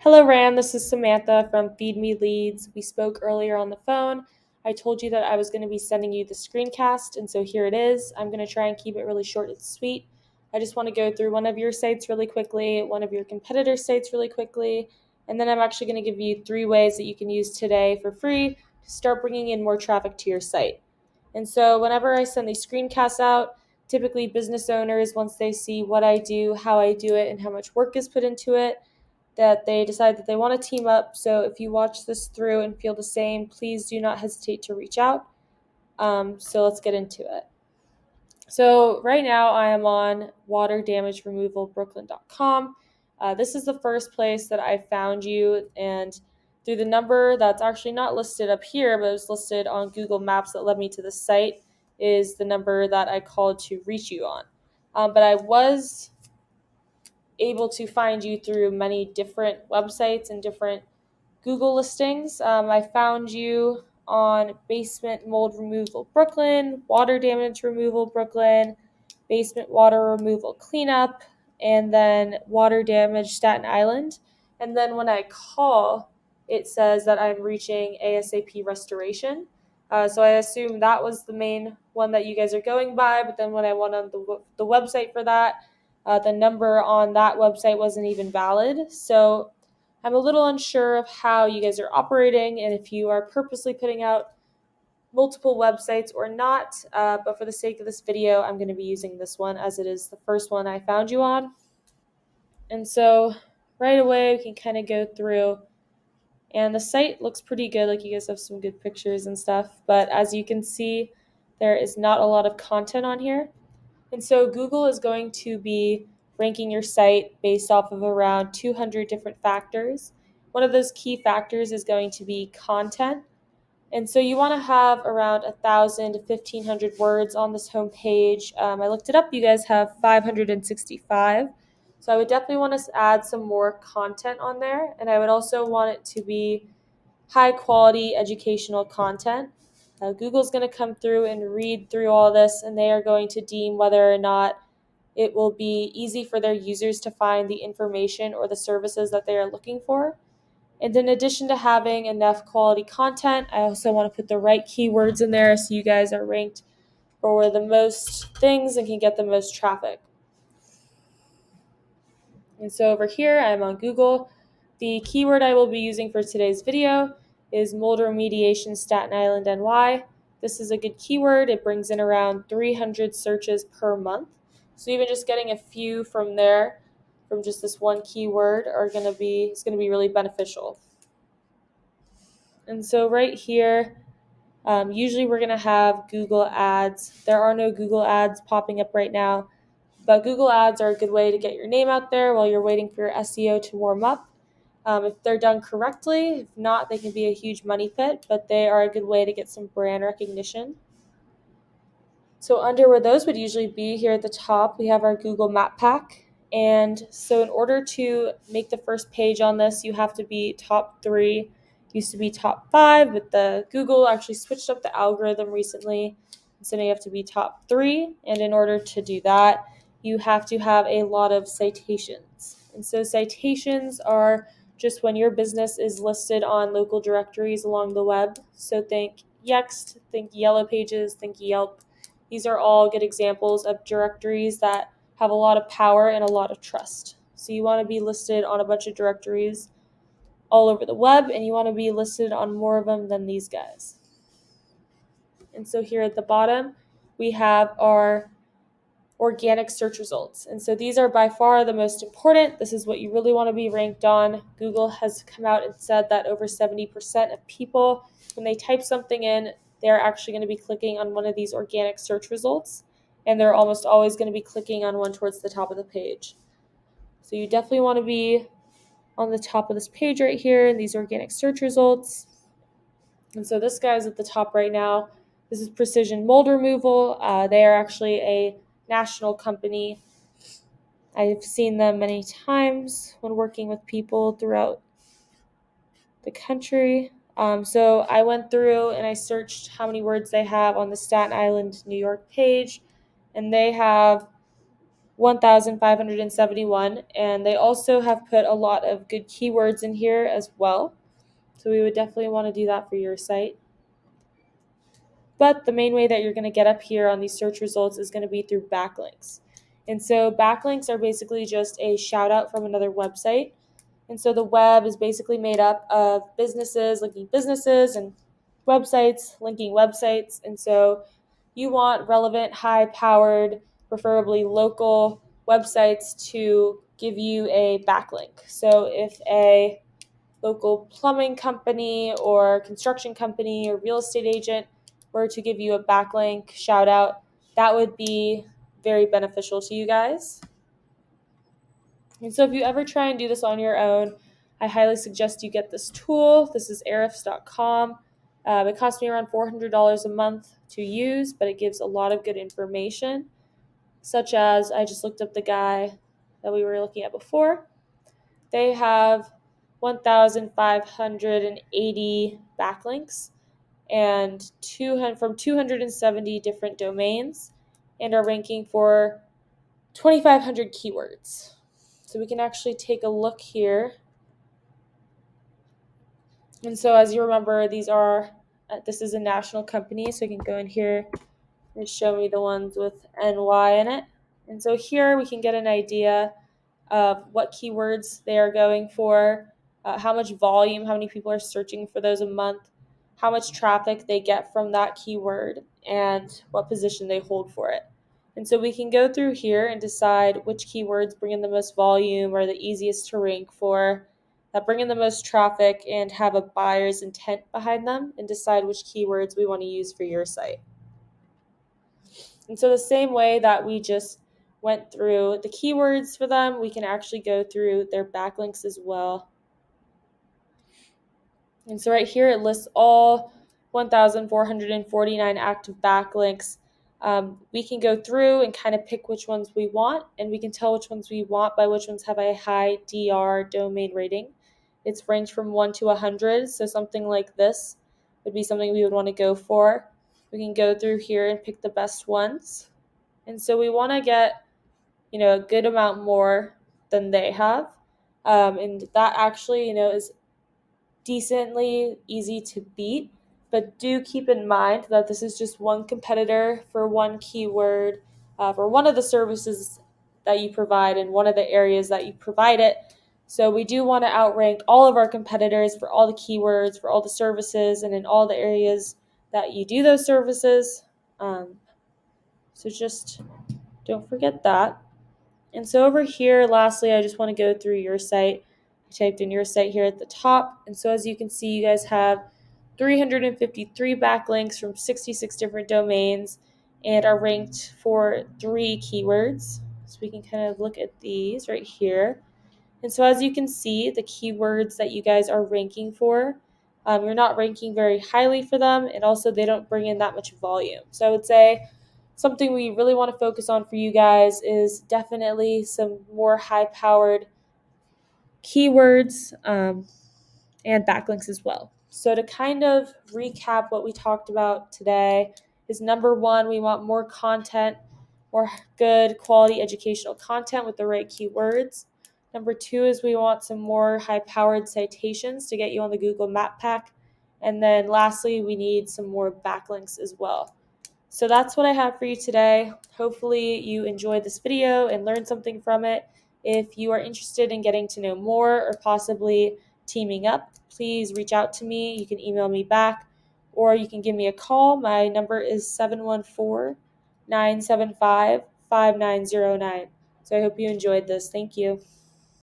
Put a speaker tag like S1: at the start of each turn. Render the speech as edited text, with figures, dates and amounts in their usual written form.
S1: Hello, Ram. This is Samantha from Feed Me Leads. We spoke earlier on the phone. I told you that I was going to be sending you the screencast, and so here it is. I'm going to try and keep it really short and sweet. I just want to go through one of your sites really quickly, one of your competitor sites really quickly, and then I'm actually going to give you 3 ways that you can use today for free to start bringing in more traffic to your site. And so whenever I send these screencasts out, typically business owners, once they see what I do, how I do it, and how much work is put into it, that they decide that they want to team up. So if you watch this through and feel the same, please do not hesitate to reach out. So let's get into it. So right now I am on waterdamageremovalbrooklyn.com. This is the first place that I found you, and through the number that's actually not listed up here, but it was listed on Google Maps that led me to the site, is the number that I called to reach you on. But I was able to find you through many different websites and different Google listings. I found you on basement mold removal Brooklyn, water damage removal Brooklyn, basement water removal cleanup, and then water damage Staten Island. And then when I call, it says that I'm reaching ASAP restoration. So I assume that was the main one that you guys are going by. But then when I went on the website for that, the number on that website wasn't even valid. So I'm a little unsure of how you guys are operating and if you are purposely putting out multiple websites or not, but for the sake of this video, I'm going to be using this one as it is the first one I found you on. And so right away, we can kind of go through, and the site looks pretty good, like you guys have some good pictures and stuff, but as you can see, there is not a lot of content on here. And so Google is going to be ranking your site based off of around 200 different factors. One of those key factors is going to be content. And so you want to have around 1,000 to 1,500 words on this homepage. I looked it up. You guys have 565. So I would definitely want to add some more content on there. And I would also want it to be high quality educational content. Google's going to come through and read through all this, and they are going to deem whether or not it will be easy for their users to find the information or the services that they are looking for. And in addition to having enough quality content, I also want to put the right keywords in there so you guys are ranked for the most things and can get the most traffic. And so over here, I'm on Google. The keyword I will be using for today's video is mold remediation Staten Island NY. This is a good keyword. It brings in around 300 searches per month. So even just getting a few from there, from just this one keyword, is going to be really beneficial. And so right here, usually we're going to have Google ads. There are no Google ads popping up right now, but Google ads are a good way to get your name out there while you're waiting for your SEO to warm up. If they're done correctly, if not, they can be a huge money pit, but they are a good way to get some brand recognition. So under where those would usually be, here at the top, we have our Google Map Pack. And so in order to make the first page on this, you have to be top 3. It used to be top 5, but the Google actually switched up the algorithm recently. So now you have to be top 3. And in order to do that, you have to have a lot of citations. And so citations are just when your business is listed on local directories along the web. So think Yext, think Yellow Pages, think Yelp. These are all good examples of directories that have a lot of power and a lot of trust. So you want to be listed on a bunch of directories all over the web, and you want to be listed on more of them than these guys. And so here at the bottom, we have our organic search results. And so these are by far the most important. This is what you really want to be ranked on. Google has come out and said that over 70% of people, when they type something in, they're actually going to be clicking on one of these organic search results, and they're almost always going to be clicking on one towards the top of the page. So you definitely want to be on the top of this page right here in these organic search results. And so this guy's at the top right now. This is Precision Mold Removal. They are actually a national company. I've seen them many times when working with people throughout the country. So I went through and I searched how many words they have on the Staten Island, New York page, and they have 1,571, and they also have put a lot of good keywords in here as well. So we would definitely want to do that for your site. But the main way that you're going to get up here on these search results is going to be through backlinks. And so backlinks are basically just a shout out from another website. And so the web is basically made up of businesses linking businesses and websites linking websites. And so you want relevant, high-powered, preferably local websites to give you a backlink. So if a local plumbing company or construction company or real estate agent were to give you a backlink shout out, that would be very beneficial to you guys. And so if you ever try and do this on your own, I highly suggest you get this tool. This is ahrefs.com. It costs me around $400 a month to use, but it gives a lot of good information, such as I just looked up the guy that we were looking at before. They have 1,580 backlinks and from 270 different domains, and are ranking for 2,500 keywords. So we can actually take a look here. And so as you remember, this is a national company, so you can go in here and show me the ones with NY in it. And so here we can get an idea of what keywords they are going for, how much volume, how many people are searching for those a month, how much traffic they get from that keyword, and what position they hold for it. And so we can go through here and decide which keywords bring in the most volume or the easiest to rank for, that bring in the most traffic and have a buyer's intent behind them, and decide which keywords we want to use for your site. And so the same way that we just went through the keywords for them, we can actually go through their backlinks as well. And so right here it lists all 1,449 active backlinks. We can go through and kind of pick which ones we want, and we can tell which ones we want by which ones have a high DR domain rating. It's ranked from 1 to 100, so something like this would be something we would want to go for. We can go through here and pick the best ones. And so we want to get, a good amount more than they have. And that actually, is decently easy to beat. But do keep in mind that this is just one competitor for one keyword, for one of the services that you provide in one of the areas that you provide it. So we do want to outrank all of our competitors for all the keywords, for all the services, and in all the areas that you do those services. So just don't forget that. And so over here, lastly, I just want to go through your site. I typed in your site here at the top. And so as you can see, you guys have 353 backlinks from 66 different domains and are ranked for 3 keywords. So we can kind of look at these right here. And so as you can see, the keywords that you guys are ranking for, you're not ranking very highly for them, and also they don't bring in that much volume. So I would say something we really want to focus on for you guys is definitely some more high-powered keywords and backlinks as well. So to kind of recap what we talked about today is, number one, we want more content, more good quality educational content with the right keywords. Number two is we want some more high-powered citations to get you on the Google Map Pack. And then lastly, we need some more backlinks as well. So that's what I have for you today. Hopefully you enjoyed this video and learned something from it. If you are interested in getting to know more or possibly teaming up, please reach out to me. You can email me back or you can give me a call. My number is 714-975-5909. So I hope you enjoyed this. Thank you.